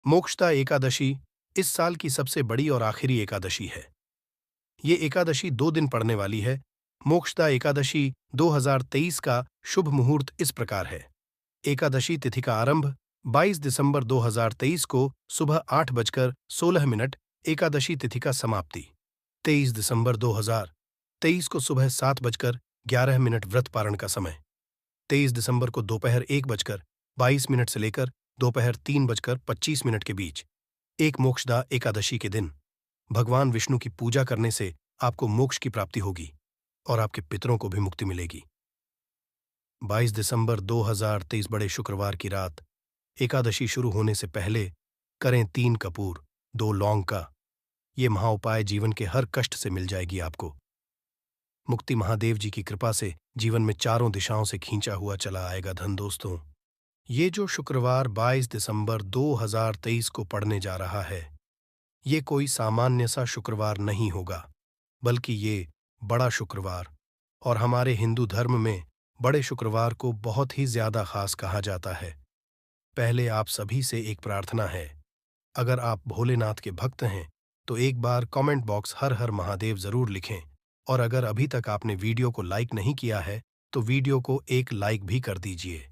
मोक्षदा एकादशी इस साल की सबसे बड़ी और आखिरी एकादशी है। ये एकादशी 2 दिन पड़ने वाली है। मोक्षदा एकादशी 2023 का शुभ मुहूर्त इस प्रकार है। एकादशी तिथि का आरंभ 22 दिसंबर 2023 को सुबह 8:16 एकादशी तिथि का समाप्ति 23 दिसंबर 2023 को सुबह 7:11 व्रत पारण का समय 23 दिसंबर को दोपहर 1:22 से लेकर दोपहर 3:25 के बीच। एक मोक्षदा एकादशी के दिन भगवान विष्णु की पूजा करने से आपको मोक्ष की प्राप्ति होगी और आपके पितरों को भी मुक्ति मिलेगी। 22 दिसंबर 2023 बड़े शुक्रवार की रात एकादशी शुरू होने से पहले करें 3 कपूर 2 लौंग का। ये महाउपाय जीवन के हर कष्ट से मिल जाएगी आपको। मुक्ति महादेव जी की कृपा से जीवन में चारों दिशाओं से खींचा हुआ चला आएगा धन। दोस्तों, ये जो शुक्रवार 22 दिसंबर 2023 को पड़ने जा रहा है, ये कोई सामान्य सा शुक्रवार नहीं होगा, बल्कि ये बड़ा शुक्रवार, और हमारे हिंदू धर्म में बड़े शुक्रवार को बहुत ही ज्यादा खास कहा जाता है। पहले आप सभी से एक प्रार्थना है, अगर आप भोलेनाथ के भक्त हैं तो एक बार कमेंट बॉक्स हर हर महादेव जरूर लिखें, और अगर अभी तक आपने वीडियो को लाइक नहीं किया है तो वीडियो को एक लाइक भी कर दीजिए।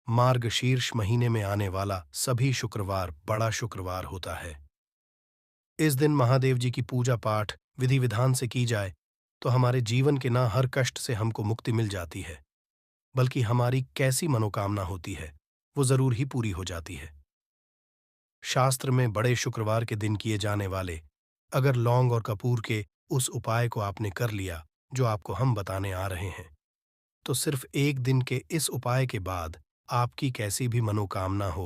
मार्गशीर्ष महीने में आने वाला सभी शुक्रवार बड़ा शुक्रवार होता है। इस दिन महादेव जी की पूजा पाठ विधि विधान से की जाए तो हमारे जीवन के ना हर कष्ट से हमको मुक्ति मिल जाती है, बल्कि हमारी कैसी मनोकामना होती है वो जरूर ही पूरी हो जाती है। शास्त्र में बड़े शुक्रवार के दिन किए जाने वाले अगर लौंग और कपूर के उस उपाय को आपने कर लिया जो आपको हम बताने आ रहे हैं, तो सिर्फ एक दिन के इस उपाय के बाद आपकी कैसी भी मनोकामना हो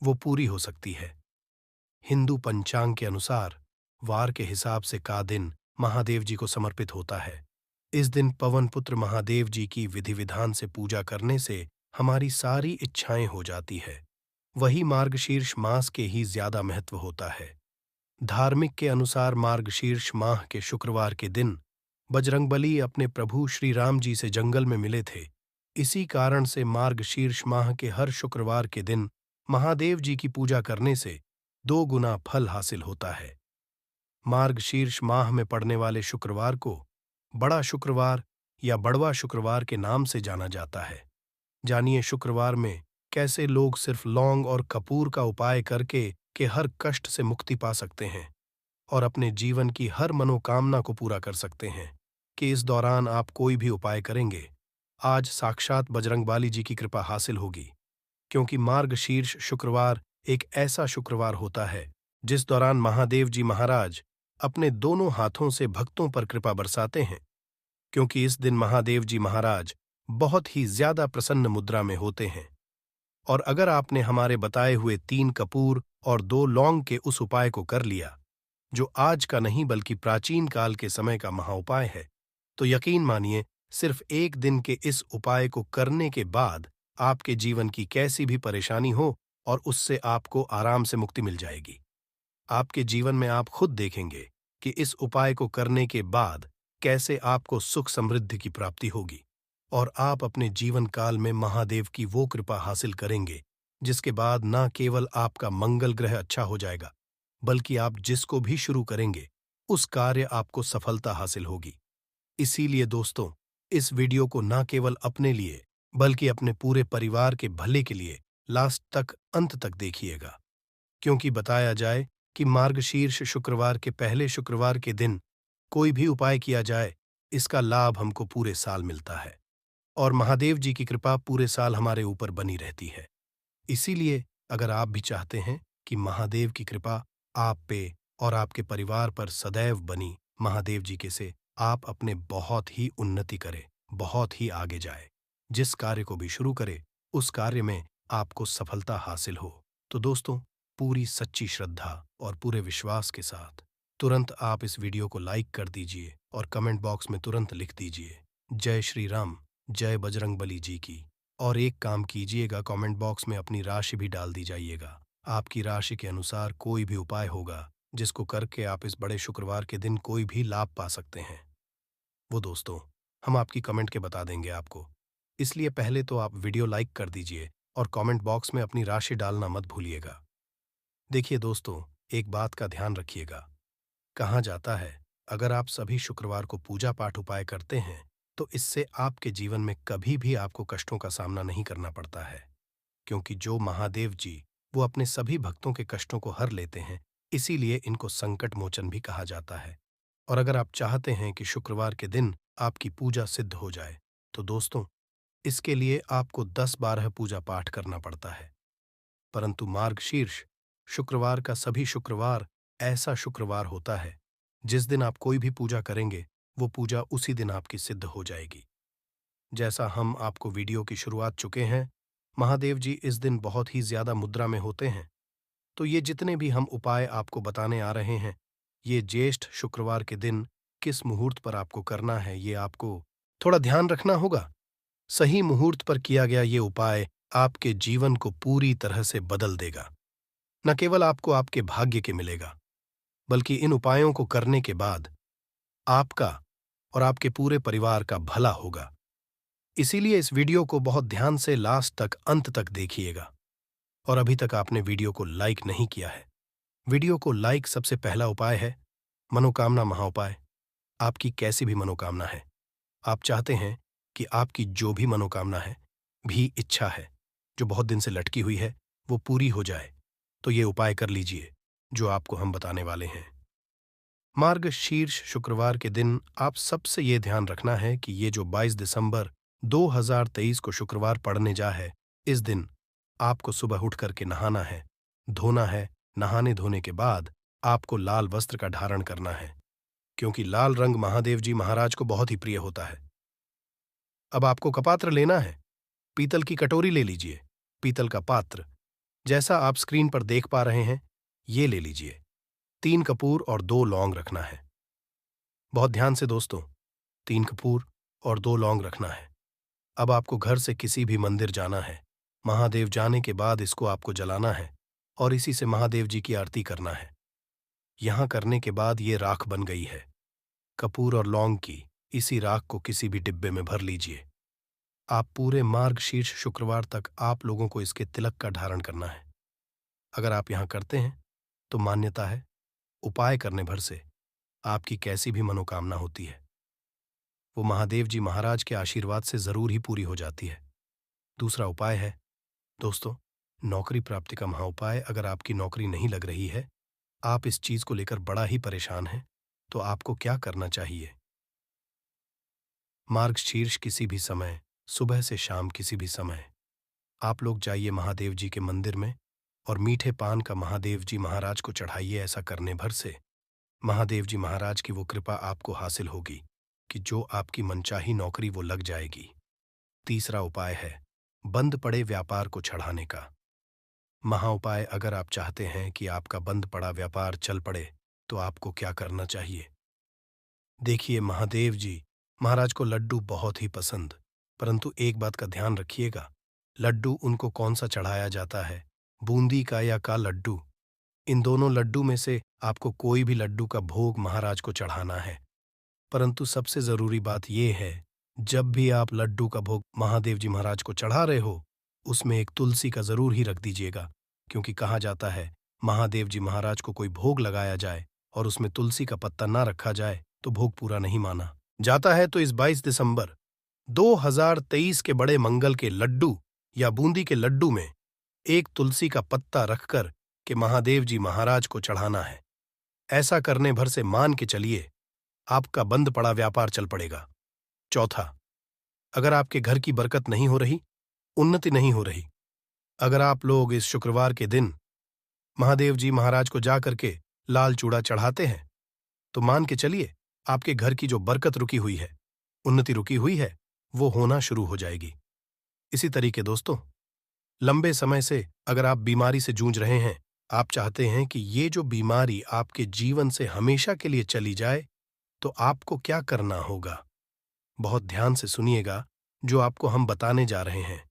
वो पूरी हो सकती है। हिंदू पंचांग के अनुसार वार के हिसाब से का दिन महादेव जी को समर्पित होता है। इस दिन पवन पुत्र महादेव जी की विधि विधान से पूजा करने से हमारी सारी इच्छाएं हो जाती है। वही मार्गशीर्ष मास के ही ज्यादा महत्व होता है। धार्मिक के अनुसार मार्गशीर्ष माह के शुक्रवार के दिन बजरंगबली अपने प्रभु श्री राम जी से जंगल में मिले थे। इसी कारण से मार्गशीर्ष माह के हर शुक्रवार के दिन महादेव जी की पूजा करने से 2 गुना फल हासिल होता है। मार्गशीर्ष माह में पड़ने वाले शुक्रवार को बड़ा शुक्रवार या बड़वा शुक्रवार के नाम से जाना जाता है। जानिए शुक्रवार में कैसे लोग सिर्फ लौंग और कपूर का उपाय करके के हर कष्ट से मुक्ति पा सकते हैं और अपने जीवन की हर मनोकामना को पूरा कर सकते हैं। कि इस दौरान आप कोई भी उपाय करेंगे, आज साक्षात बजरंगबली जी की कृपा हासिल होगी, क्योंकि मार्गशीर्ष शुक्रवार एक ऐसा शुक्रवार होता है जिस दौरान महादेव जी महाराज अपने दोनों हाथों से भक्तों पर कृपा बरसाते हैं, क्योंकि इस दिन महादेव जी महाराज बहुत ही ज्यादा प्रसन्न मुद्रा में होते हैं। और अगर आपने हमारे बताए हुए 3 कपूर और 2 लौंग के उस उपाय को कर लिया, जो आज का नहीं बल्कि प्राचीन काल के समय का महाउपाय है, तो यकीन मानिए सिर्फ एक दिन के इस उपाय को करने के बाद आपके जीवन की कैसी भी परेशानी हो और उससे आपको आराम से मुक्ति मिल जाएगी। आपके जीवन में आप खुद देखेंगे कि इस उपाय को करने के बाद कैसे आपको सुख समृद्धि की प्राप्ति होगी और आप अपने जीवन काल में महादेव की वो कृपा हासिल करेंगे जिसके बाद न केवल आपका मंगल ग्रह अच्छा हो जाएगा, बल्कि आप जिसको भी शुरू करेंगे उस कार्य आपको सफलता हासिल होगी। इसीलिए दोस्तों, इस वीडियो को न केवल अपने लिए बल्कि अपने पूरे परिवार के भले के लिए लास्ट तक अंत तक देखिएगा, क्योंकि बताया जाए कि मार्गशीर्ष शुक्रवार के पहले शुक्रवार के दिन कोई भी उपाय किया जाए, इसका लाभ हमको पूरे साल मिलता है और महादेव जी की कृपा पूरे साल हमारे ऊपर बनी रहती है। इसीलिए अगर आप भी चाहते हैं कि महादेव की कृपा आप पे और आपके परिवार पर सदैव बनी महादेव जी के से आप अपने बहुत ही उन्नति करें, बहुत ही आगे जाए, जिस कार्य को भी शुरू करे उस कार्य में आपको सफलता हासिल हो, तो दोस्तों पूरी सच्ची श्रद्धा और पूरे विश्वास के साथ तुरंत आप इस वीडियो को लाइक कर दीजिए और कमेंट बॉक्स में तुरंत लिख दीजिए जय श्री राम, जय बजरंगबली जी की। और एक काम कीजिएगा, कमेंट बॉक्स में अपनी राशि भी डाल दी जाइएगा। आपकी राशि के अनुसार कोई भी उपाय होगा जिसको करके आप इस बड़े शुक्रवार के दिन कोई भी लाभ पा सकते हैं, वो दोस्तों हम आपकी कमेंट के बता देंगे आपको। इसलिए पहले तो आप वीडियो लाइक कर दीजिए और कमेंट बॉक्स में अपनी राशि डालना मत भूलिएगा। देखिए दोस्तों, एक बात का ध्यान रखिएगा। कहा जाता है, अगर आप सभी शुक्रवार को पूजा पाठ उपाय करते हैं, तो इससे आपके जीवन में कभी भी आपको कष्टों का सामना नहीं करना पड़ता है। क्योंकि जो महादेव जी, वो अपने सभी भक्तों के कष्टों को हर लेते हैं, इसीलिए इनको संकट मोचन भी कहा जाता है। और अगर आप चाहते हैं कि शुक्रवार के दिन आपकी पूजा सिद्ध हो जाए, तो दोस्तों, इसके लिए आपको 10-12 पूजा पाठ करना पड़ता है। परंतु मार्गशीर्ष शुक्रवार का सभी शुक्रवार ऐसा शुक्रवार होता है, जिस दिन आप कोई भी पूजा करेंगे, वो पूजा उसी दिन आपकी सिद्ध हो जाएगी। जैसा हम आपको वीडियो की शुरुआत चुके हैं, महादेव जी इस दिन बहुत ही ज्यादा मुद्रा में होते हैं। तो ये जितने भी हम उपाय आपको बताने आ रहे हैं, ये ज्येष्ठ शुक्रवार के दिन किस मुहूर्त पर आपको करना है, ये आपको थोड़ा ध्यान रखना होगा। सही मुहूर्त पर किया गया ये उपाय आपके जीवन को पूरी तरह से बदल देगा। न केवल आपको आपके भाग्य के मिलेगा, बल्कि इन उपायों को करने के बाद आपका और आपके पूरे परिवार का भला होगा। इसीलिए इस वीडियो को बहुत ध्यान से लास्ट तक, अंत तक देखिएगा। और अभी तक आपने वीडियो को लाइक नहीं किया है, वीडियो को लाइक सबसे पहला उपाय है। मनोकामना महाउपाय। आपकी कैसी भी मनोकामना है, आप चाहते हैं कि आपकी जो भी मनोकामना है, भी इच्छा है, जो बहुत दिन से लटकी हुई है, वो पूरी हो जाए, तो ये उपाय कर लीजिए जो आपको हम बताने वाले हैं। मार्गशीर्ष शुक्रवार के दिन आप सबसे ये ध्यान रखना है कि ये जो 22 दिसंबर 2023 को शुक्रवार पड़ने जा है, इस दिन आपको सुबह उठ करके नहाना है, धोना है। नहाने धोने के बाद आपको लाल वस्त्र का धारण करना है, क्योंकि लाल रंग महादेव जी महाराज को बहुत ही प्रिय होता है। अब आपको कपात्र लेना है, पीतल की कटोरी ले लीजिए, पीतल का पात्र जैसा आप स्क्रीन पर देख पा रहे हैं, ये ले लीजिए। 3 कपूर और 2 लौंग रखना है। बहुत ध्यान से दोस्तों, 3 कपूर और 2 लौंग रखना है। अब आपको घर से किसी भी मंदिर जाना है, महादेव जाने के बाद इसको आपको जलाना है और इसी से महादेव जी की आरती करना है। यहां करने के बाद ये राख बन गई है। कपूर और लौंग की इसी राख को किसी भी डिब्बे में भर लीजिए। आप पूरे मार्गशीर्ष शुक्रवार तक आप लोगों को इसके तिलक का धारण करना है। अगर आप यहां करते हैं, तो मान्यता है, उपाय करने भर से आपकी कैसी भी मनोकामना होती है, वो महादेव जी महाराज के आशीर्वाद से जरूर ही पूरी हो जाती है। दूसरा उपाय है दोस्तों, नौकरी प्राप्ति का महाउपाय। अगर आपकी नौकरी नहीं लग रही है, आप इस चीज को लेकर बड़ा ही परेशान हैं, तो आपको क्या करना चाहिए? मार्गशीर्ष किसी भी समय, सुबह से शाम किसी भी समय, आप लोग जाइए महादेव जी के मंदिर में और मीठे पान का महादेव जी महाराज को चढ़ाइए। ऐसा करने भर से महादेव जी महाराज की वो कृपा आपको हासिल होगी कि जो आपकी मनचाही नौकरी वो लग जाएगी। तीसरा उपाय है बंद पड़े व्यापार को चढ़ाने का महाउपाय। अगर आप चाहते हैं कि आपका बंद पड़ा व्यापार चल पड़े, तो आपको क्या करना चाहिए? देखिए, महादेव जी महाराज को लड्डू बहुत ही पसंद, परंतु एक बात का ध्यान रखिएगा, लड्डू उनको कौन सा चढ़ाया जाता है, बूंदी का या का लड्डू? इन दोनों लड्डू में से आपको कोई भी लड्डू का भोग महाराज को चढ़ाना है। परंतु सबसे जरूरी बात यह है, जब भी आप लड्डू का भोग महादेव जी महाराज को चढ़ा रहे हो, उसमें एक तुलसी का जरूर ही रख दीजिएगा। क्योंकि कहा जाता है, महादेव जी महाराज को कोई भोग लगाया जाए और उसमें तुलसी का पत्ता ना रखा जाए, तो भोग पूरा नहीं माना जाता है। तो इस 22 दिसंबर 2023 के बड़े मंगल के लड्डू या बूंदी के लड्डू में एक तुलसी का पत्ता रखकर के महादेव जी महाराज को चढ़ाना है। ऐसा करने भर से मान के चलिए, आपका बंद पड़ा व्यापार चल पड़ेगा। चौथा, अगर आपके घर की बरकत नहीं हो रही, उन्नति नहीं हो रही, अगर आप लोग इस शुक्रवार के दिन महादेव जी महाराज को जाकर के लाल चूड़ा चढ़ाते हैं, तो मान के चलिए आपके घर की जो बरकत रुकी हुई है, उन्नति रुकी हुई है, वो होना शुरू हो जाएगी। इसी तरीके दोस्तों, लंबे समय से अगर आप बीमारी से जूझ रहे हैं, आप चाहते हैं कि ये जो बीमारी आपके जीवन से हमेशा के लिए चली जाए, तो आपको क्या करना होगा? बहुत ध्यान से सुनिएगा जो आपको हम बताने जा रहे हैं।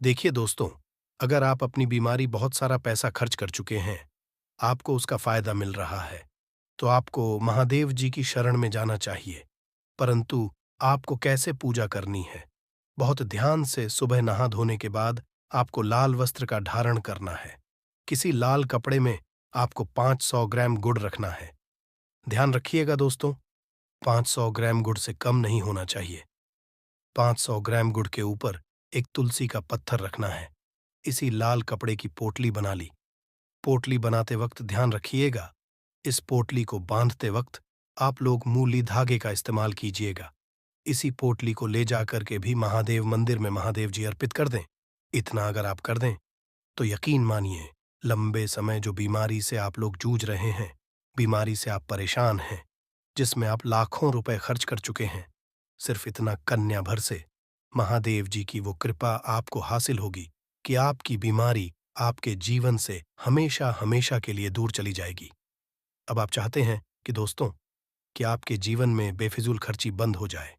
देखिए दोस्तों, अगर आप अपनी बीमारी बहुत सारा पैसा खर्च कर चुके हैं, आपको उसका फायदा मिल रहा है, तो आपको महादेव जी की शरण में जाना चाहिए। परंतु आपको कैसे पूजा करनी है? बहुत ध्यान से सुबह नहा धोने के बाद आपको लाल वस्त्र का धारण करना है। किसी लाल कपड़े में आपको 500 ग्राम गुड़ रखना है। ध्यान रखिएगा दोस्तों, 500 ग्राम गुड़ से कम नहीं होना चाहिए। 500 ग्राम गुड़ के ऊपर एक तुलसी का पत्थर रखना है। इसी लाल कपड़े की पोटली बना ली। पोटली बनाते वक्त ध्यान रखिएगा, इस पोटली को बांधते वक्त आप लोग मूली धागे का इस्तेमाल कीजिएगा। इसी पोटली को ले जाकर के भी महादेव मंदिर में महादेव जी अर्पित कर दें। इतना अगर आप कर दें तो यकीन मानिए, लंबे समय जो बीमारी से आप लोग जूझ रहे हैं, बीमारी से आप परेशान हैं, जिसमें आप लाखों रुपए खर्च कर चुके हैं, सिर्फ इतना कन्या भर से महादेव जी की वो कृपा आपको हासिल होगी कि आपकी बीमारी आपके जीवन से हमेशा हमेशा के लिए दूर चली जाएगी। अब आप चाहते हैं कि दोस्तों, कि आपके जीवन में बेफिजूल खर्ची बंद हो जाए।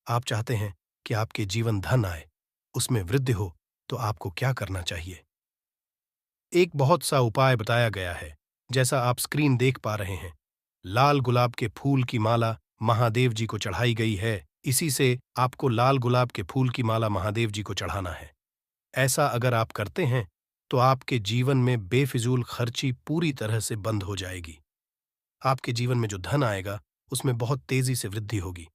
आप चाहते हैं कि आपके जीवन धन आए, उसमें वृद्धि हो, तो आपको क्या करना चाहिए? एक बहुत सा उपाय बताया गया है, जैसा आप स्क्रीन देख पा रहे हैं। लाल गुलाब के फूल की माला महादेव जी को चढ़ाई गई है। इसी से आपको लाल गुलाब के फूल की माला महादेव जी को चढ़ाना है। ऐसा अगर आप करते हैं तो आपके जीवन में बेफिजूल खर्ची पूरी तरह से बंद हो जाएगी। आपके जीवन में जो धन आएगा उसमें बहुत तेजी से वृद्धि होगी।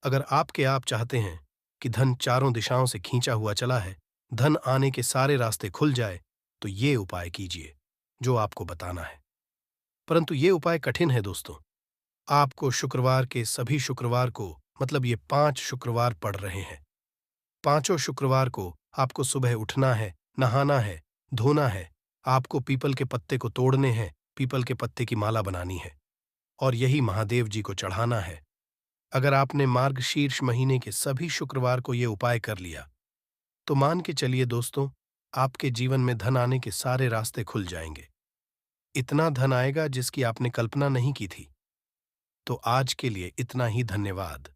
अगर आप चाहते हैं कि धन चारों दिशाओं से खींचा हुआ चला है, धन आने के सारे रास्ते खुल जाए, तो ये उपाय कीजिए जो आपको बताना है। परंतु ये उपाय कठिन है दोस्तों। आपको शुक्रवार के सभी शुक्रवार को, मतलब ये 5 शुक्रवार पड़ रहे हैं, पांचों शुक्रवार को आपको सुबह उठना है, नहाना है, धोना है, आपको पीपल के पत्ते को तोड़ने हैं, पीपल के पत्ते की माला बनानी है और यही महादेव जी को चढ़ाना है। अगर आपने मार्गशीर्ष महीने के सभी शुक्रवार को ये उपाय कर लिया, तो मान के चलिए दोस्तों, आपके जीवन में धन आने के सारे रास्ते खुल जाएंगे। इतना धन आएगा जिसकी आपने कल्पना नहीं की थी। तो आज के लिए इतना ही, धन्यवाद।